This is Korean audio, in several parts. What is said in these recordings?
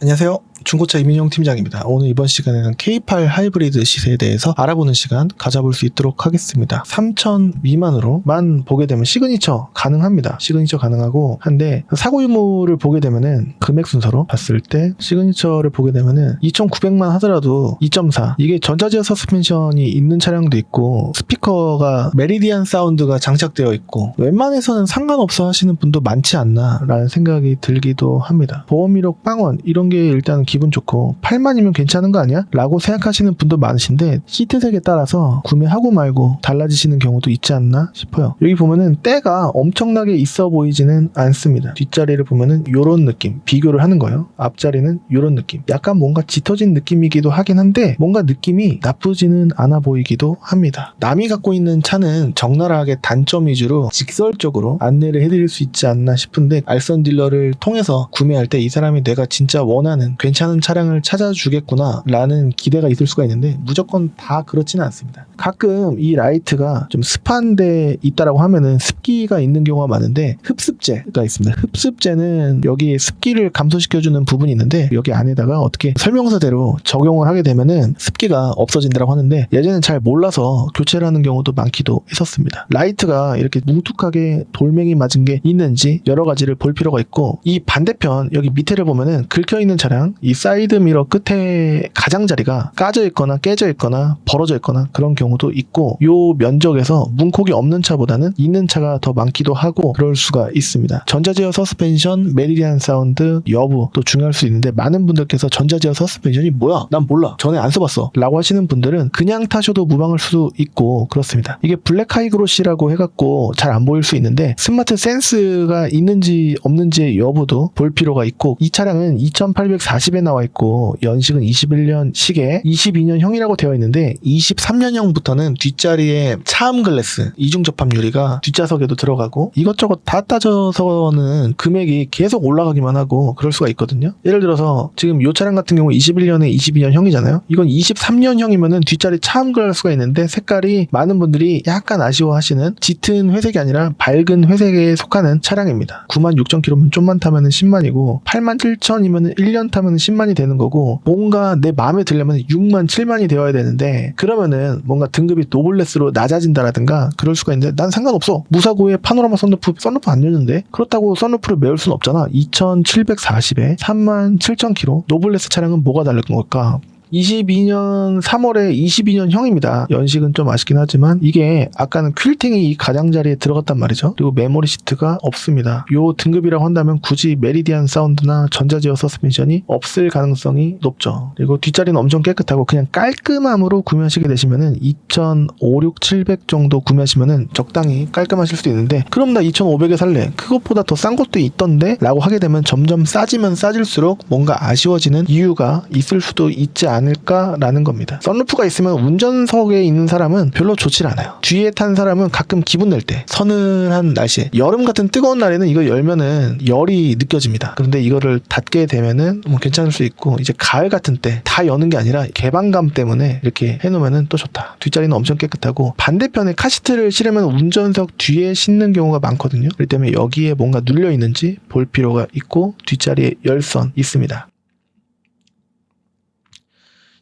안녕하세요. 중고차 이민용 팀장입니다. 오늘 이번 시간에는 K8 하이브리드 시세에 대해서 알아보는 시간 가져볼 수 있도록 하겠습니다. 3,000 미만으로만 보게 되면 시그니처 가능합니다. 시그니처 가능하고 한데 사고 유무를 보게 되면은 금액 순서로 봤을 때 시그니처를 보게 되면은 2,900만 하더라도 2.4 이게 전자제어 서스펜션이 있는 차량도 있고 스피커가 메리디안 사운드가 장착되어 있고 웬만해서는 상관없어 하시는 분도 많지 않나 라는 생각이 들기도 합니다. 보험 이력 빵원 이런 게 일단 기분 좋고 8만이면 괜찮은 거 아니야? 라고 생각하시는 분도 많으신데 시트색에 따라서 구매하고 말고 달라지시는 경우도 있지 않나 싶어요. 여기 보면은 때가 엄청나게 있어 보이지는 않습니다. 뒷자리를 보면은 요런 느낌 비교를 하는 거예요. 앞자리는 요런 느낌 약간 뭔가 짙어진 느낌이기도 하긴 한데 뭔가 느낌이 나쁘지는 않아 보이기도 합니다. 남이 갖고 있는 차는 적나라하게 단점 위주로 직설적으로 안내를 해드릴 수 있지 않나 싶은데 알선 딜러를 통해서 구매할 때 이 사람이 내가 진짜 원하는 괜찮은 차량을 찾아주겠구나 라는 기대가 있을 수가 있는데 무조건 다 그렇지는 않습니다. 가끔 이 라이트가 좀 습한 데 있다라고 하면은 습기가 있는 경우가 많은데 흡습제가 있습니다. 흡습제는 여기 습기를 감소시켜주는 부분이 있는데 여기 안에다가 어떻게 설명서대로 적용을 하게 되면은 습기가 없어진다고 하는데 예전엔 잘 몰라서 교체를 하는 경우도 많기도 했었습니다. 라이트가 이렇게 뭉툭하게 돌멩이 맞은 게 있는지 여러 가지를 볼 필요가 있고 이 반대편 여기 밑에를 보면은 긁혀있는 차량 이 사이드 미러 끝에 가장자리가 까져 있거나 깨져 있거나 벌어져 있거나 그런 경우도 있고 요 면적에서 문콕이 없는 차보다는 있는 차가 더 많기도 하고 그럴 수가 있습니다. 전자제어 서스펜션, 메리디안 사운드 여부 또 중요할 수 있는데 많은 분들께서 전자제어 서스펜션이 뭐야? 난 몰라. 전에 안 써봤어. 라고 하시는 분들은 그냥 타셔도 무방할 수도 있고 그렇습니다. 이게 블랙 하이그로시라고 해갖고 잘 안 보일 수 있는데 스마트 센스가 있는지 없는지의 여부도 볼 필요가 있고 이 차량은 2840에 나와 있고 연식은 21년 시계 22년형이라고 되어 있는데 23년형부터는 뒷자리에 차음 글래스 이중 접합 유리가 뒷좌석에도 들어가고 이것저것 다 따져서는 금액이 계속 올라가기만 하고 그럴 수가 있거든요. 예를 들어서 지금 이 차량 같은 경우 21년에 22년형이잖아요. 이건 23년형이면은 뒷자리 차음 글래스가 있는데 색깔이 많은 분들이 약간 아쉬워하시는 짙은 회색이 아니라 밝은 회색에 속하는 차량입니다. 96,000km면 좀만 타면은 10만이고 87,000이면은 1년 타면은 10만이 되는 거고 뭔가 내 마음에 들려면 6만 7만이 되어야 되는데 그러면은 뭔가 등급이 노블레스로 낮아진다라든가 그럴 수가 있는데 난 상관없어. 무사고에 파노라마 썬루프 안 열는데 그렇다고 썬루프를 메울 순 없잖아. 2,740에 37,000km 노블레스 차량은 뭐가 다른 걸까? 22년 3월에 22년형입니다. 연식은 좀 아쉽긴 하지만 이게 아까는 퀼팅이 이 가장자리에 들어갔단 말이죠. 그리고 메모리 시트가 없습니다. 요 등급이라고 한다면 굳이 메리디안 사운드나 전자제어 서스펜션이 없을 가능성이 높죠. 그리고 뒷자리는 엄청 깨끗하고 그냥 깔끔함으로 구매하시게 되시면은 2,500, 700 정도 구매하시면은 적당히 깔끔하실 수도 있는데 그럼 나 2,500에 살래. 그것보다 더 싼 것도 있던데 라고 하게 되면 점점 싸지면 싸질수록 뭔가 아쉬워지는 이유가 있을 수도 있지 않을까라는 겁니다. 썬루프가 있으면 운전석에 있는 사람은 별로 좋질 않아요. 뒤에 탄 사람은 가끔 기분 낼 때 서늘한 날씨에 여름 같은 뜨거운 날에는 이거 열면은 열이 느껴집니다. 그런데 이거를 닫게 되면은 뭐 괜찮을 수 있고 이제 가을 같은 때 다 여는 게 아니라 개방감 때문에 이렇게 해놓으면은 또 좋다. 뒷자리는 엄청 깨끗하고 반대편에 카시트를 실으면 운전석 뒤에 싣는 경우가 많거든요. 그렇기 때문에 여기에 뭔가 눌려 있는지 볼 필요가 있고 뒷자리에 열선 있습니다.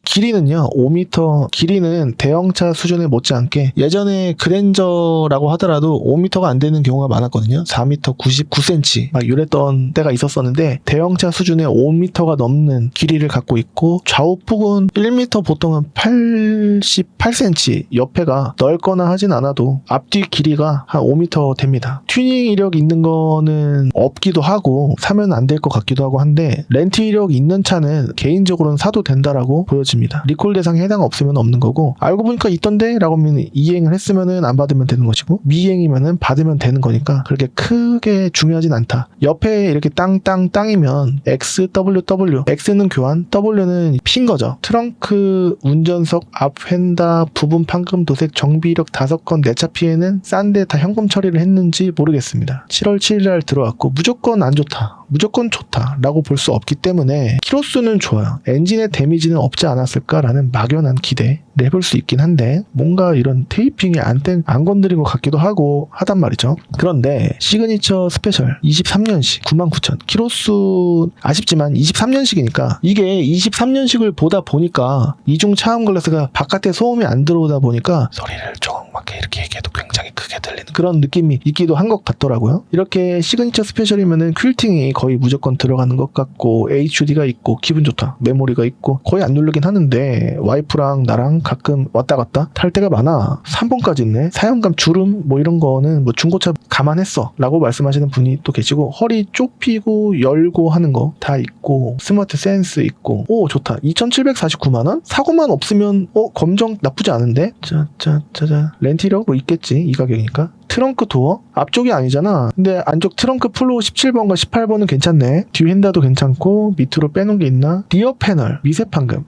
길이는요 5m 길이는 대형차 수준에 못지않게 예전에 그랜저라고 하더라도 5m가 안 되는 경우가 많았거든요. 4m 99cm 막 이랬던 때가 있었었는데 대형차 수준의 5m가 넘는 길이를 갖고 있고 좌우폭은 1m 보통은 88cm 옆에가 넓거나 하진 않아도 앞뒤 길이가 한 5m 됩니다. 튜닝 이력 있는 거는 없기도 하고 사면 안 될 것 같기도 하고 한데 렌트 이력 있는 차는 개인적으로는 사도 된다라고 보여집니다. 리콜 대상에 해당 없으면 없는 거고 알고 보니까 있던데 라고 하면 이행을 했으면은 안 받으면 되는 것이고 미행이면은 받으면 되는 거니까 그렇게 크게 중요하진 않다. 옆에 이렇게 땅이면 XWW X는 교환 W는 핀 거죠. 트렁크 운전석 앞 휀다 부분 판금 도색 정비 이력 5건 내차 피해는 싼데 다 현금 처리를 했는지 모르겠습니다. 7월 7일날 들어왔고 무조건 안 좋다. 무조건 좋다라고 볼 수 없기 때문에 키로수는 좋아요. 엔진의 데미지는 없지 않았을까라는 막연한 기대 내볼 수 있긴 한데 뭔가 이런 테이핑이 안 건드린 것 같기도 하고 하단 말이죠. 그런데 시그니처 스페셜 23년식 99,000 키로수 아쉽지만 23년식이니까 이게 23년식을 보다 보니까 이중 차음 글라스가 바깥에 소음이 안 들어오다 보니까 소리를 조그맣게 이렇게 얘기해도 굉장히 크게 들리는 그런 느낌이 있기도 한 것 같더라고요. 이렇게 시그니처 스페셜이면은 퀼팅이 거의 무조건 들어가는 것 같고 HUD가 있고 기분 좋다. 메모리가 있고 거의 안 누르긴 하는데 와이프랑 나랑 가끔 왔다 갔다 탈 때가 많아. 3번까지 있네. 사용감 주름 뭐 이런 거는 뭐 중고차 감안했어 라고 말씀하시는 분이 또 계시고 허리 좁히고 열고 하는 거 다 있고 스마트 센스 있고 오 좋다. 2,749만원? 사고만 없으면 검정 나쁘지 않은데? 짜짜짜자 렌티러 뭐 있겠지 이 가격이니까. 트렁크 도어? 앞쪽이 아니잖아. 근데 안쪽 트렁크 플로우 17번과 18번은 괜찮네. 뒤 핸다도 괜찮고 밑으로 빼놓은 게 있나? 리어 패널 미세 판금.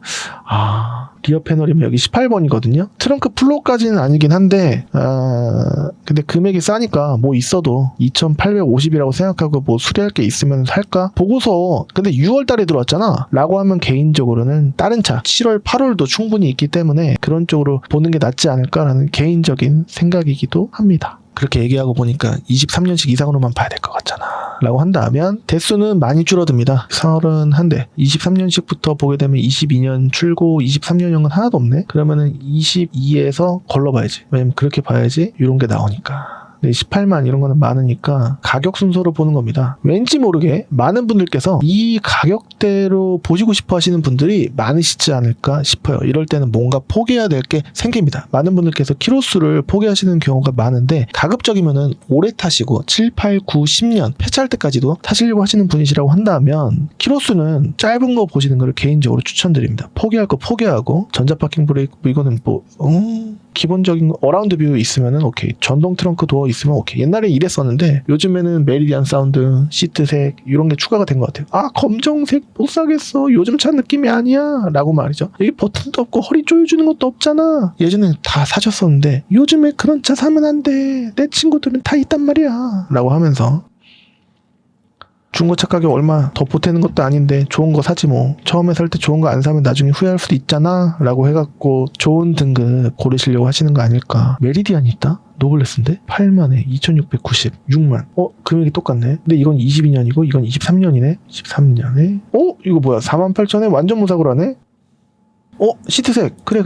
리어 패널이면 여기 18번이거든요. 트렁크 플로우까지는 아니긴 한데 근데 금액이 싸니까 뭐 있어도 2,850이라고 생각하고 뭐 수리할 게 있으면 살까? 보고서 근데 6월 달에 들어왔잖아 라고 하면 개인적으로는 다른 차 7월 8월도 충분히 있기 때문에 그런 쪽으로 보는 게 낫지 않을까라는 개인적인 생각이기도 합니다. 그렇게 얘기하고 보니까 23년식 이상으로만 봐야 될 것 같잖아 라고 한다면 대수는 많이 줄어듭니다. 31대 23년식부터 보게 되면 22년 출고 23년형은 하나도 없네. 그러면은 22에서 걸러봐야지. 왜냐면 그렇게 봐야지 이런 게 나오니까. 18만 이런 거는 많으니까 가격 순서로 보는 겁니다. 왠지 모르게 많은 분들께서 이 가격대로 보시고 싶어 하시는 분들이 많으시지 않을까 싶어요. 이럴 때는 뭔가 포기해야 될 게 생깁니다. 많은 분들께서 키로수를 포기하시는 경우가 많은데 가급적이면은 오래 타시고 7, 8, 9, 10년 폐차할 때까지도 타시려고 하시는 분이시라고 한다면 키로수는 짧은 거 보시는 걸 개인적으로 추천드립니다. 포기할 거 포기하고 전자파킹 브레이크 이거는 뭐 기본적인 거, 어라운드 뷰 있으면은 오케이. 전동 트렁크 도어 있으면 오케이. 옛날에 이랬었는데 요즘에는 메리디안 사운드, 시트색 이런 게 추가가 된 것 같아요. 검정색 못 사겠어. 요즘 차 느낌이 아니야. 라고 말이죠. 여기 버튼도 없고 허리 조여주는 것도 없잖아. 예전에 다 사셨었는데 요즘에 그런 차 사면 안 돼. 내 친구들은 다 있단 말이야. 라고 하면서 중고차 가격 얼마 더 보태는 것도 아닌데 좋은 거 사지 뭐. 처음에 살 때 좋은 거 안 사면 나중에 후회할 수도 있잖아 라고 해갖고 좋은 등급 고르시려고 하시는 거 아닐까. 메리디안이 있다? 노블레스인데? 8만에 2,690 6만 금액이 똑같네. 근데 이건 22년이고 이건 23년이네. 23년에 이거 뭐야 48,000에 완전 무사고라네. 시트색 그래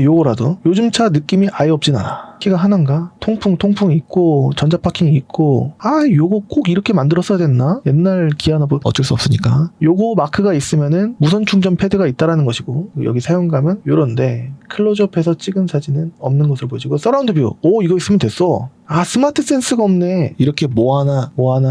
요거라도. 요즘 차 느낌이 아예 없진 않아. 키가 하나인가? 통풍 있고 전자파킹이 있고 요거 꼭 이렇게 만들었어야 됐나? 옛날 기아나 뭐 어쩔 수 없으니까 요거 마크가 있으면은 무선 충전 패드가 있다라는 것이고 여기 사용감은 요런데 클로즈업해서 찍은 사진은 없는 것으로 보여지고 서라운드 뷰 이거 있으면 됐어. 스마트 센스가 없네. 이렇게 뭐 하나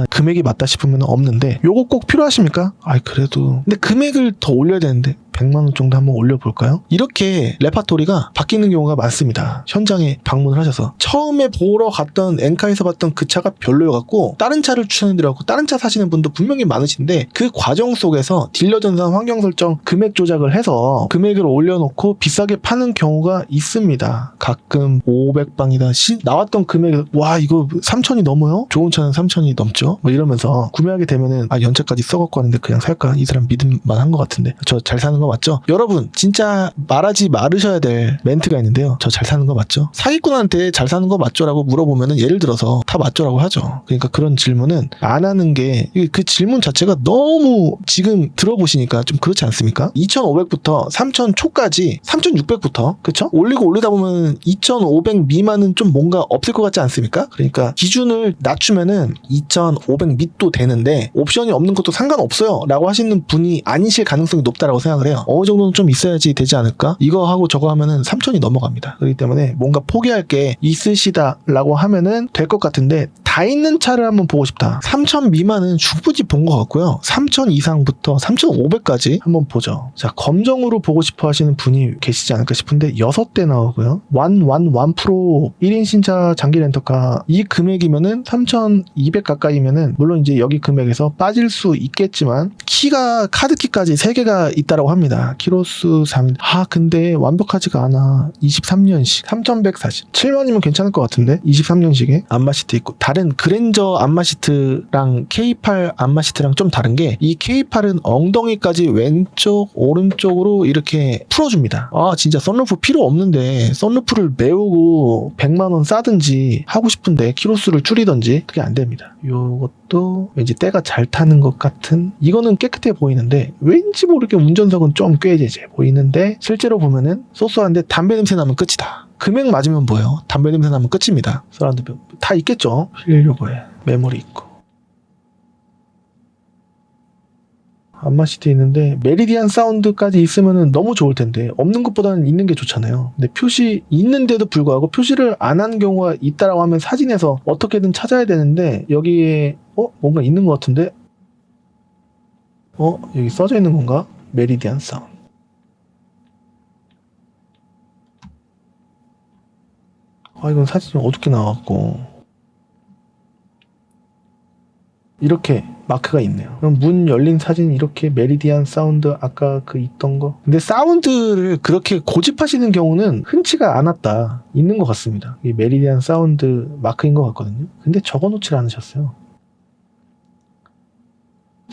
금액이 맞다 싶으면 없는데 요거 꼭 필요하십니까? 그래도 근데 금액을 더 올려야 되는데 100만원 정도 한번 올려볼까요? 이렇게 레파토리가 바뀌는 경우가 많습니다. 현장에 방문을 하셔서 처음에 보러 갔던 엔카에서 봤던 그 차가 별로여갖고 다른 차를 추천해드려갖고 다른 차 사시는 분도 분명히 많으신데 그 과정 속에서 딜러 전산 환경 설정 금액 조작을 해서 금액을 올려놓고 비싸게 파는 경우가 있습니다. 가끔 500방이다 나왔던 금액 이거 3,000이 넘어요? 좋은 차는 3,000이 넘죠? 뭐 이러면서 구매하게 되면은 연체까지 써갖고 하는데 그냥 살까? 이 사람 믿음만 한 것 같은데 저 잘 사는 거 맞죠? 여러분 진짜 말하지 말으셔야 될 멘트가 있는데요. 저 잘 사는 거 맞죠? 사기꾼한테 잘 사는 거 맞죠? 라고 물어보면은 예를 들어서 다 맞죠? 라고 하죠. 그러니까 그런 질문은 안 하는 게 그 질문 자체가 너무 지금 들어보시니까 좀 그렇지 않습니까? 2,500부터 3,000 초까지 3,600부터 그쵸? 올리고 올리다 보면 2,500 미만은 좀 뭔가 없을 것 같지 않습니까? 그러니까 기준을 낮추면은 2,500 밑도 되는데 옵션이 없는 것도 상관없어요 라고 하시는 분이 아니실 가능성이 높다라고 생각을 해요. 어느 정도는 좀 있어야지 되지 않을까? 이거 하고 저거 하면은 3,000이 넘어갑니다. 그렇기 때문에 뭔가 포기할 게 있으시다라고 하면은 될 것 같은데 다 있는 차를 한번 보고 싶다. 3,000 미만은 충분히 본 것 같고요. 3,000 이상부터 3,500까지 한번 보죠. 자, 검정으로 보고 싶어 하시는 분이 계시지 않을까 싶은데 6대 나오고요. 1 프로 1인 신차 장기 렌터카 이 금액이면은 3,200 가까이면은 물론 이제 여기 금액에서 빠질 수 있겠지만 키가 카드키까지 3개가 있다라고 합니다. 키로수 3. 근데 완벽하지가 않아. 23년식 3,140 7만이면 괜찮을 것 같은데 23년식에 안마 시트 있고 다른 K8은 그랜저 안마 시트랑 K8 안마 시트랑 좀 다른 게 이 K8은 엉덩이까지 왼쪽 오른쪽으로 이렇게 풀어줍니다. 아 진짜 썬루프 필요 없는데 썬루프를 메우고 100만원 싸든지 하고 싶은데 키로수를 줄이던지 그게 안 됩니다. 요것도 왠지 때가 잘 타는 것 같은, 이거는 깨끗해 보이는데 왠지 모르게 운전석은 좀 꾀재재 보이는데 실제로 보면은 소소한데 담배 냄새 나면 끝이다. 금액 맞으면 뭐예요? 담배 냄새 나면 끝입니다. 사람들 다 있겠죠. 실려고해 메모리 있고 안마 시트 있는데 메리디안 사운드까지 있으면 너무 좋을 텐데 없는 것보다는 있는 게 좋잖아요. 근데 표시 있는데도 불구하고 표시를 안 한 경우가 있다라고 하면 사진에서 어떻게든 찾아야 되는데 여기에 뭔가 있는 것 같은데 여기 써져 있는 건가? 메리디안 사운드. 이건 사진이 어둡게 나왔고 이렇게 마크가 있네요. 그럼 문 열린 사진 이렇게 메리디안 사운드 아까 그 있던 거. 근데 사운드를 그렇게 고집하시는 경우는 흔치가 않았다. 있는 것 같습니다. 이 메리디안 사운드 마크인 것 같거든요. 근데 적어놓질 않으셨어요.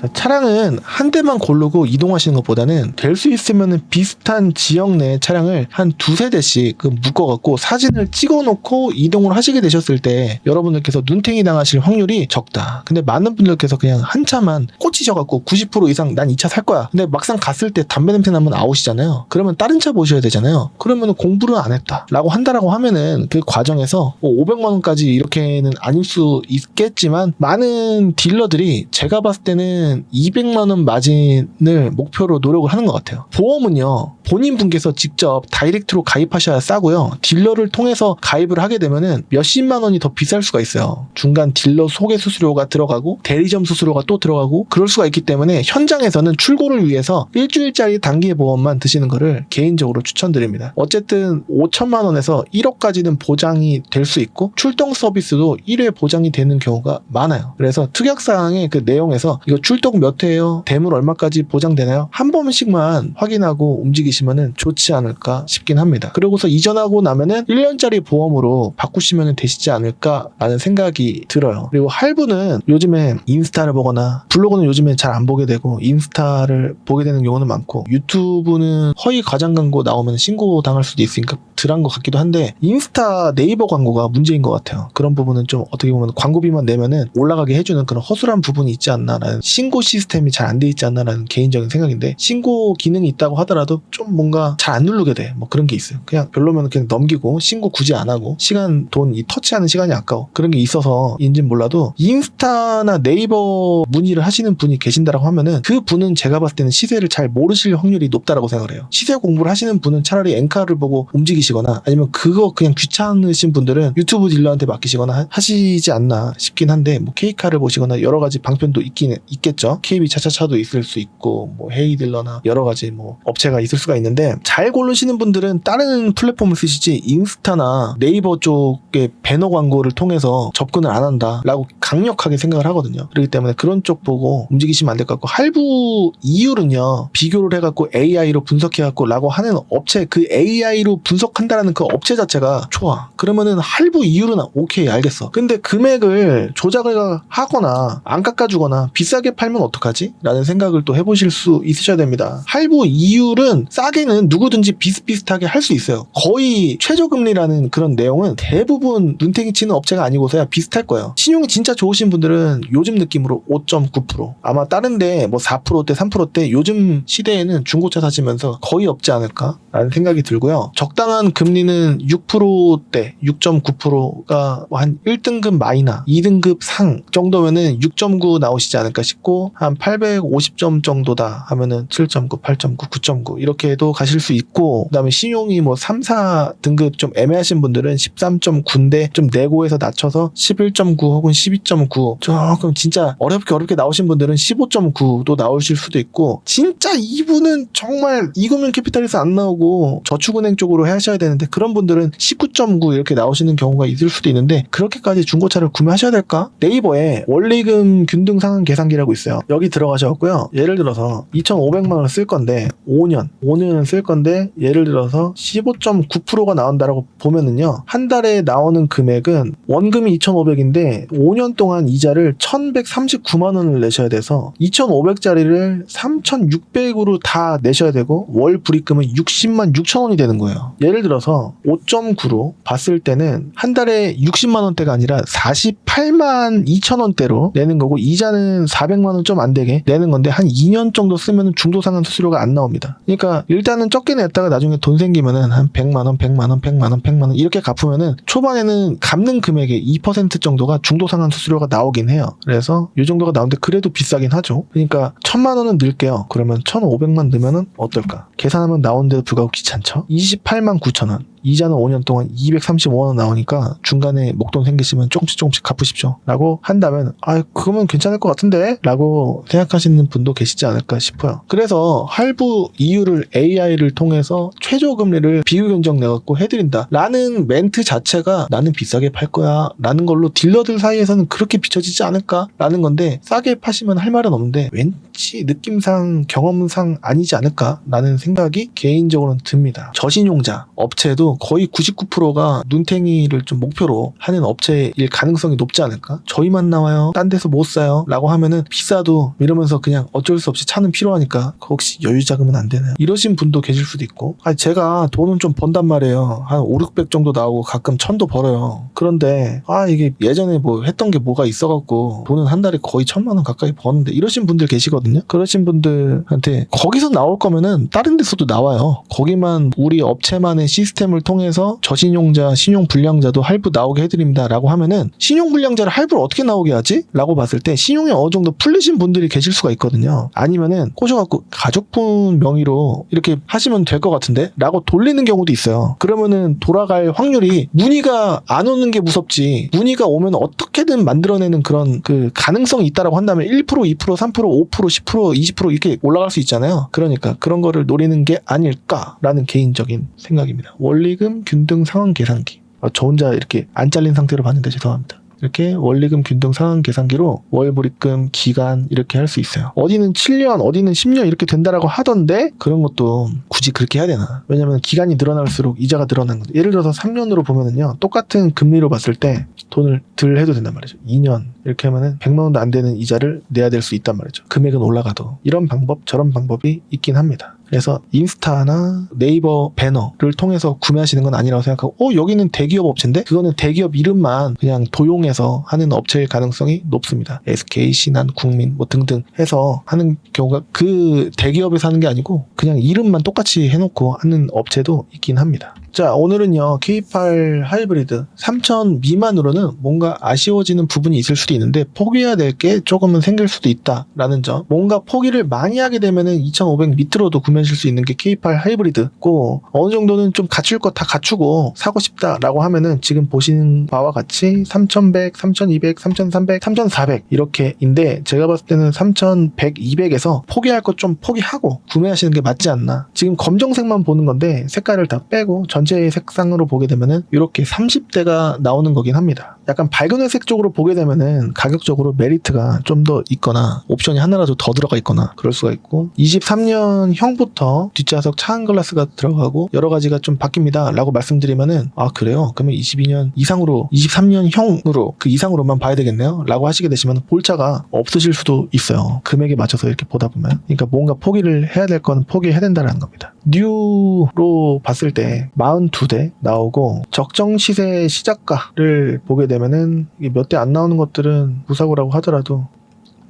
자, 차량은 한 대만 고르고 이동하시는 것보다는 될 수 있으면 비슷한 지역 내 차량을 한 두세 대씩 묶어갖고 사진을 찍어놓고 이동을 하시게 되셨을 때 여러분들께서 눈탱이 당하실 확률이 적다. 근데 많은 분들께서 그냥 한 차만 꽂히셔갖고 90% 이상 난 이 차 살 거야. 근데 막상 갔을 때 담배 냄새 나면 아웃이잖아요. 그러면 다른 차 보셔야 되잖아요. 그러면 공부를 안 했다 라고 한다라고 하면은 그 과정에서 500만원까지 이렇게는 아닐 수 있겠지만 많은 딜러들이 제가 봤을 때는 200만원 마진을 목표로 노력을 하는 것 같아요. 보험은요, 본인 분께서 직접 다이렉트로 가입하셔야 싸고요. 딜러를 통해서 가입을 하게 되면은 몇십만 원이 더 비쌀 수가 있어요. 중간 딜러 소개 수수료가 들어가고 대리점 수수료가 또 들어가고 그럴 수가 있기 때문에 현장에서는 출고를 위해서 일주일짜리 단기 보험만 드시는 거를 개인적으로 추천드립니다. 어쨌든 5천만 원에서 1억까지는 보장이 될 수 있고 출동 서비스도 1회 보장이 되는 경우가 많아요. 그래서 특약사항의 그 내용에서 이거 출동 몇 회예요? 대물 얼마까지 보장되나요? 한 번씩만 확인하고 움직이시면 좋지 않을까 싶긴 합니다. 그러고서 이전하고 나면은 1년짜리 보험으로 바꾸시면 되시지 않을까라는 생각이 들어요. 그리고 할부는 요즘에 인스타를 보거나 블로그는 요즘에 잘 안 보게 되고 인스타를 보게 되는 경우는 많고 유튜브는 허위 과장 광고 나오면 신고 당할 수도 있으니까 덜한 것 같기도 한데 인스타 네이버 광고가 문제인 것 같아요. 그런 부분은 좀 어떻게 보면 광고비만 내면은 올라가게 해주는 그런 허술한 부분이 있지 않나라는, 신고 시스템이 잘 안 돼 있지 않나라는 개인적인 생각인데 신고 기능이 있다고 하더라도 좀 뭔가 잘 안 누르게 돼. 뭐 그런 게 있어요. 그냥 별로면 그냥 넘기고 신고 굳이 안 하고 시간, 돈, 이 터치하는 시간이 아까워. 그런 게 있어서인진 몰라도 인스타나 네이버 문의를 하시는 분이 계신다라고 하면은 그 분은 제가 봤을 때는 시세를 잘 모르실 확률이 높다라고 생각을 해요. 시세 공부를 하시는 분은 차라리 엔카를 보고 움직이시거나 아니면 그거 그냥 귀찮으신 분들은 유튜브 딜러한테 맡기시거나 하시지 않나 싶긴 한데 뭐 K카를 보시거나 여러 가지 방편도 있겠죠. KB 차차차도 있을 수 있고 뭐 헤이딜러나 여러 가지 뭐 업체가 있을 수가 있는데 잘 고르시는 분들은 다른 플랫폼을 쓰시지 인스타나 네이버 쪽의 배너 광고를 통해서 접근을 안 한다라고 강력하게 생각을 하거든요. 그렇기 때문에 그런 쪽 보고 움직이시면 안 될 것 같고, 할부 이율은요 비교를 해갖고 AI로 분석해갖고 라고 하는 업체, 그 AI로 분석한다라는 그 업체 자체가 좋아. 그러면은 할부 이율은 오케이 알겠어. 근데 금액을 조작을 하거나 안 깎아주거나 비싸게 팔면 어떡하지? 라는 생각을 또 해보실 수 있으셔야 됩니다. 할부 이율은 싸게는 누구든지 비슷비슷하게 할 수 있어요. 거의 최저금리라는 그런 내용은 대부분 눈탱이 치는 업체가 아니고서야 비슷할 거예요. 신용이 진짜 좋으신 분들은 요즘 느낌으로 5.9%, 아마 다른데 뭐 4%대 3%대 요즘 시대에는 중고차 사시면서 거의 없지 않을까 라는 생각이 들고요. 적당한 금리는 6%대 6.9%가 한 1등급 마이너 2등급 상 정도면은 6.9 나오시지 않을까 싶고, 한 850점 정도다 하면은 7.9, 8.9, 9.9 이렇게도 가실 수 있고, 그 다음에 신용이 뭐 3, 4등급 좀 애매하신 분들은 13.9인데 좀 내고에서 낮춰서 11.9 혹은 12.9, 조금 진짜 어렵게 나오신 분들은 15.9도 나오실 수도 있고, 진짜 이분은 정말 이금융 캐피탈에서 안 나오고 저축은행 쪽으로 하셔야 되는데 그런 분들은 19.9 이렇게 나오시는 경우가 있을 수도 있는데 그렇게까지 중고차를 구매하셔야 될까? 네이버에 원리금 균등 상환 계산기라고 있어요. 여기 들어가셔갖고요. 예를 들어서 2,500만 원을 쓸 건데 5년을 쓸 건데 예를 들어서 15.9%가 나온다라고 보면은요. 한 달에 나오는 금액은 원금이 2,500인데 5년 동안 이자를 1,139만 원을 내셔야 돼서 2,500짜리를 3,600으로 다 내셔야 되고 월 불입금은 60만 6천 원이 되는 거예요. 예를 들어서 5.9로 봤을 때는 한 달에 60만 원대가 아니라 48만 2천 원대로 내는 거고 이자는 400만 원 좀 안 되게 내는 건데 한 2년 정도 쓰면 중도상환 수수료가 안 나옵니다. 그러니까 일단은 적게 냈다가 나중에 돈 생기면은 한 100만 원, 100만 원, 100만 원, 100만 원 이렇게 갚으면은 초반에는 갚는 금액의 2% 정도가 중도상환 수수료가 나오긴 해요. 그래서 이 정도가 나오는데 그래도 비싸긴 하죠. 그러니까 1,000만 원은 넣을게요. 그러면 1,500만 넣으면은 어떨까? 계산하면 나오는데도 불구하고 귀찮죠? 28만 9천 원. 이자는 5년 동안 235만 원 나오니까 중간에 목돈 생기시면 조금씩 갚으십시오 라고 한다면 그러면 괜찮을 것 같은데 라고 생각하시는 분도 계시지 않을까 싶어요. 그래서 할부 이율을 AI를 통해서 최저금리를 비교 견적 내갖고 해드린다 라는 멘트 자체가 나는 비싸게 팔 거야 라는 걸로 딜러들 사이에서는 그렇게 비춰지지 않을까 라는 건데 싸게 파시면 할 말은 없는데 왠지 느낌상 경험상 아니지 않을까 라는 생각이 개인적으로는 듭니다. 저신용자 업체도 거의 99%가 눈탱이를 좀 목표로 하는 업체일 가능성이 높지 않을까? 저희만 나와요. 딴 데서 못 사요. 라고 하면은 비싸도 이러면서 그냥 어쩔 수 없이 차는 필요하니까 혹시 여유 자금은 안 되나요? 이러신 분도 계실 수도 있고 제가 돈은 좀 번단 말이에요. 한 5, 600 정도 나오고 가끔 1,000도 벌어요. 그런데 이게 예전에 뭐 했던 게 뭐가 있어갖고 돈은 한 달에 거의 1,000만 원 가까이 버는데 이러신 분들 계시거든요. 그러신 분들한테 거기서 나올 거면은 다른 데서도 나와요. 거기만 우리 업체만의 시스템을 통해서 저신용자, 신용불량자도 할부 나오게 해드립니다 라고 하면은 신용불량자를 할부를 어떻게 나오게 하지? 라고 봤을 때 신용이 어느 정도 풀리신 분들이 계실 수가 있거든요. 아니면은 꼬셔갖고 가족분 명의로 이렇게 하시면 될 것 같은데? 라고 돌리는 경우도 있어요. 그러면은 돌아갈 확률이 문의가 안 오는 게 무섭지 문의가 오면 어떻게든 만들어내는 그런 그 가능성이 있다라고 한다면 1%, 2%, 3%, 5%, 10%, 20% 이렇게 올라갈 수 있잖아요. 그러니까 그런 거를 노리는 게 아닐까라는 개인적인 생각입니다. 원리금 균등 상환 계산기. 저 혼자 이렇게 안 잘린 상태로 봤는데 죄송합니다. 이렇게 원리금 균등 상환 계산기로 월 불입금 기간 이렇게 할 수 있어요. 어디는 7년 어디는 10년 이렇게 된다라고 하던데 그런 것도 굳이 그렇게 해야 되나? 왜냐면 기간이 늘어날수록 이자가 늘어나는 거죠. 예를 들어서 3년으로 보면은요 똑같은 금리로 봤을 때 돈을 덜 해도 된단 말이죠. 2년 이렇게 하면은 100만 원도 안 되는 이자를 내야 될 수 있단 말이죠. 금액은 올라가도 이런 방법 저런 방법이 있긴 합니다. 그래서 인스타나 네이버 배너를 통해서 구매하시는 건 아니라고 생각하고 여기는 대기업 업체인데 그거는 대기업 이름만 그냥 도용해서 하는 업체일 가능성이 높습니다. SK, 신한, 국민 뭐 등등 해서 하는 경우가 그 대기업에서 하는 게 아니고 그냥 이름만 똑같이 해놓고 하는 업체도 있긴 합니다. 자, 오늘은요 K8 하이브리드 3,000 미만으로는 뭔가 아쉬워지는 부분이 있을 수도 있는데 포기해야 될 게 조금은 생길 수도 있다라는 점. 뭔가 포기를 많이 하게 되면은 2,500 밑으로도 구매하실 수 있는 게 K8 하이브리드고 어느 정도는 좀 갖출 거 다 갖추고 사고 싶다라고 하면은 지금 보시는 바와 같이 3,100, 3,200, 3,300, 3,400 이렇게인데 제가 봤을 때는 3,100, 200에서 포기할 것 좀 포기하고 구매하시는 게 맞지 않나. 지금 검정색만 보는 건데 색깔을 다 빼고 전체의 색상으로 보게 되면은 이렇게 30대가 나오는 거긴 합니다. 약간 밝은 회색 쪽으로 보게 되면은 가격적으로 메리트가 좀 더 있거나 옵션이 하나라도 더 들어가 있거나 그럴 수가 있고 23년형부터 뒷좌석 차안 글라스가 들어가고 여러 가지가 좀 바뀝니다 라고 말씀드리면은 그래요? 그러면 22년 이상으로 23년형으로 그 이상으로만 봐야 되겠네요 라고 하시게 되시면 볼차가 없으실 수도 있어요. 금액에 맞춰서 이렇게 보다 보면. 그러니까 뭔가 포기를 해야 될 건 포기해야 된다는 겁니다. 뉴로 봤을 때 42대 나오고 적정 시세 시작가를 보게 되면은 몇 대 안 나오는 것들은 무사고라고 하더라도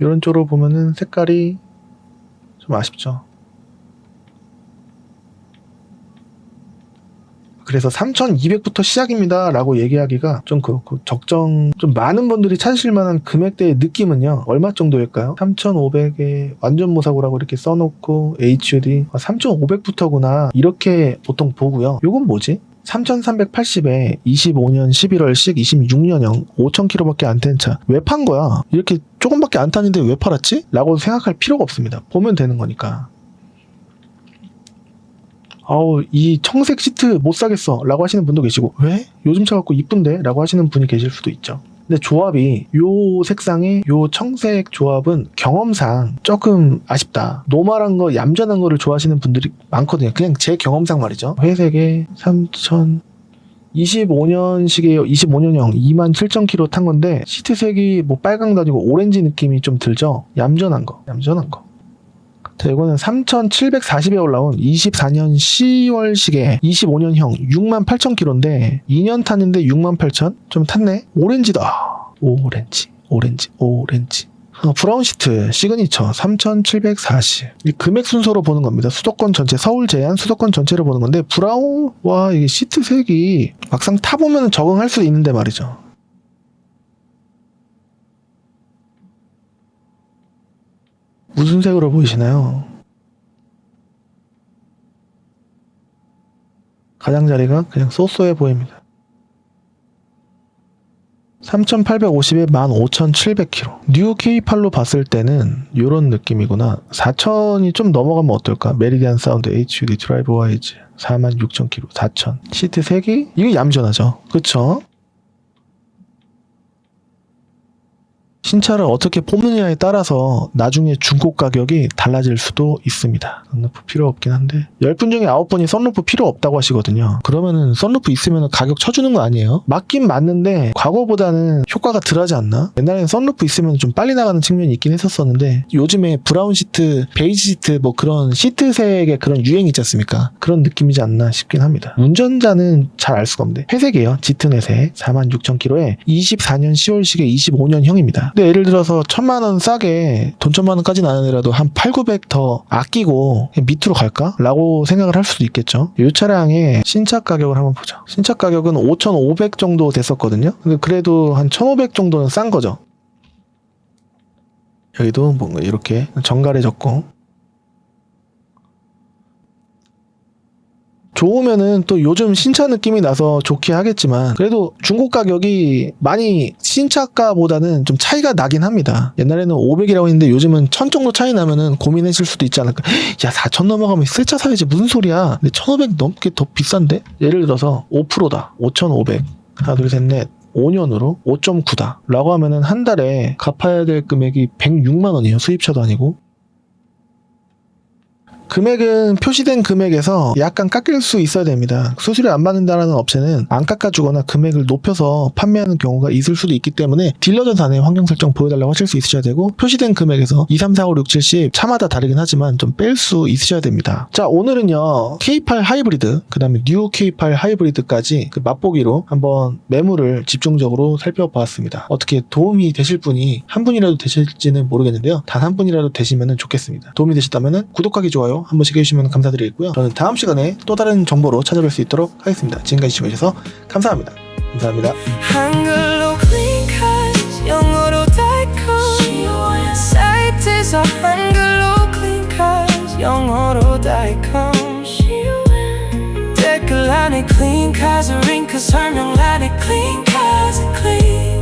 이런 쪽으로 보면은 색깔이 좀 아쉽죠. 그래서 3,200부터 시작입니다 라고 얘기하기가 좀 그렇고 적정 좀 많은 분들이 찾으실 만한 금액대의 느낌은요 얼마 정도일까요? 3,500에 완전 무사고라고 이렇게 써놓고 HUD 3,500부터구나 이렇게 보통 보고요. 요건 뭐지? 3,380에 25년 11월식 26년형 5,000km밖에 안 탄 차 왜 판 거야? 이렇게 조금밖에 안 타는데 왜 팔았지? 라고 생각할 필요가 없습니다. 보면 되는 거니까. 아우 이 청색 시트 못 사겠어 라고 하시는 분도 계시고 왜? 요즘 차 갖고 이쁜데? 라고 하시는 분이 계실 수도 있죠. 근데 조합이 요 색상의 요 청색 조합은 경험상 조금 아쉽다. 노멀한 거 얌전한 거를 좋아하시는 분들이 많거든요. 그냥 제 경험상 말이죠. 회색에 25년식이에요. 25년형 27,000km 탄 건데 시트색이 뭐 빨강도 아니고 오렌지 느낌이 좀 들죠. 얌전한 거. 자, 이거는 3,740에 올라온 24년 10월식에 25년형 68,000km인데 2년 탔는데 68,000? 좀 탔네? 오렌지다. 오렌지. 브라운 시트 시그니처 3,740. 이 금액 순서로 보는 겁니다. 수도권 전체, 서울 제한 수도권 전체로 보는 건데 브라운? 와, 이게 시트 색이 막상 타보면 적응할 수 있는데 말이죠. 무슨 색으로 보이시나요? 가장자리가 그냥 쏘쏘해 보입니다. 3,850에 15,700km. 뉴 K8로 봤을 때는 이런 느낌이구나. 4,000이 좀 넘어가면 어떨까? 메리디안 사운드 HUD 드라이브 와이즈 46,000km. 4,000. 시트 색이 이게 얌전하죠. 그쵸? 신차를 어떻게 뽑느냐에 따라서 나중에 중고 가격이 달라질 수도 있습니다. 썬루프 필요 없긴 한데 10분 중에 9분이 썬루프 필요 없다고 하시거든요. 그러면은 썬루프 있으면 가격 쳐주는 거 아니에요? 맞긴 맞는데 과거보다는 효과가 덜하지 않나? 옛날에는 썬루프 있으면 좀 빨리 나가는 측면이 있긴 했었었는데 요즘에 브라운 시트, 베이지 시트 뭐 그런 시트색의 그런 유행이 있지 않습니까? 그런 느낌이지 않나 싶긴 합니다. 운전자는 잘 알 수가 없는데 회색이에요. 짙은 회색 46,000km에 24년 10월식에 25년형입니다. 근데 예를 들어서 1,000만원 싸게 돈 1,000만원까지는 아니더라도 한 8,900 더 아끼고 밑으로 갈까? 라고 생각을 할 수도 있겠죠. 이 차량의 신차 가격을 한번 보죠. 신차 가격은 5,500 정도 됐었거든요. 근데 그래도 한 1,500 정도는 싼 거죠. 여기도 뭔가 이렇게 정갈해졌고 좋으면은 또 요즘 신차 느낌이 나서 좋게 하겠지만 그래도 중고 가격이 많이 신차가보다는 좀 차이가 나긴 합니다. 옛날에는 500이라고 했는데 요즘은 1,000 정도 차이 나면은 고민하실 수도 있지 않을까. 야 4,000 넘어가면 새 차 사야지 무슨 소리야. 근데 1,500 넘게 더 비싼데? 예를 들어서 5%다. 5,500 하나 둘 셋 넷 5년으로 5.9다 라고 하면은 한 달에 갚아야 될 금액이 106만 원이에요. 수입차도 아니고. 금액은 표시된 금액에서 약간 깎일 수 있어야 됩니다. 수수료 안 받는다라는 업체는 안 깎아주거나 금액을 높여서 판매하는 경우가 있을 수도 있기 때문에 딜러 전산에 환경 설정 보여달라고 하실 수 있으셔야 되고 표시된 금액에서 2, 3, 4, 5, 6, 7, 10 차마다 다르긴 하지만 좀 뺄 수 있으셔야 됩니다. 자, 오늘은요 K8 하이브리드 그 다음에 뉴 K8 하이브리드까지 그 맛보기로 한번 매물을 집중적으로 살펴보았습니다. 어떻게 도움이 되실 분이 한 분이라도 되실지는 모르겠는데요. 단 한 분이라도 되시면 좋겠습니다. 도움이 되셨다면 구독하기, 좋아요 한 번씩 해주시면 감사드리겠고요. 저는 다음 시간에 또 다른 정보로 찾아뵐 수 있도록 하겠습니다. 지금까지 시청해주셔서 감사합니다. 감사합니다. 한글로 클린카즈 영어로 달콤 사이트에서 한글로 클린카즈 영어로 달콤 댓글 안에 클린카즈 링크 설명란에 클린카즈 클린